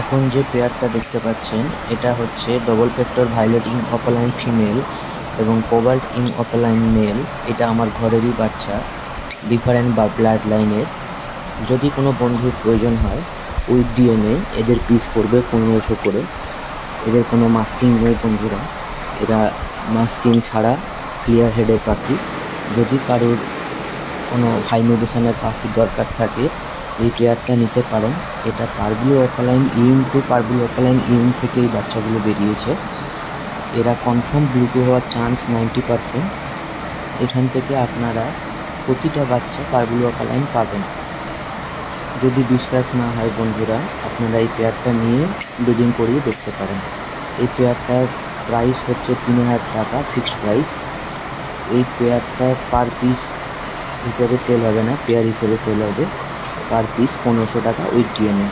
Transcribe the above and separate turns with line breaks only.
এখন যে পেয়ারটা দেখতে পাচ্ছেন এটা হচ্ছে double factor violet ink opaline female এবং কোবাল্ট ইঙ্ক অপালাইন মেল। এটা আমার ঘরেরই বাচ্চা, ডিফারেন্ট বা ব্লাড লাইনের। যদি কোনো বন্ধুর প্রয়োজন হয় উইথ ডিএনএ এদের পিস পড়বে 1500 করে। এদের কোনো মাস্কিং নেই বন্ধুরা, এরা মাস্কিং ছাড়া ক্লিয়ার হেডের পাখি। যদি কারোর কোনো হাই মেডিসিনের পাখির দরকার থাকে এই পেয়ারটা নিতে পারেন। এটা parblue opaline young to parblue opaline young থেকে এই বাচ্চাগুলো বেরিয়েছে। এরা কনফার্ম ব্লুটু হওয়ার চান্স 90%। এখান থেকে আপনারা প্রতিটা বাচ্চা পারব্লু অপালাইন পাবেন। যদি বিশ্বাস না হয় বন্ধুরা, আপনারা এই পেয়ারটা নিয়ে ব্রিডিং করিয়ে দেখতে পারেন। এই পেয়ারটার প্রাইস হচ্ছে 3000 টাকা ফিক্সড প্রাইস। এই পেয়ারটা পার পিস হিসেবে সেল হবে না, পেয়ার হিসেবে সেল হবে। পার পিস 1500 টাকা উইথ ডিএনএ।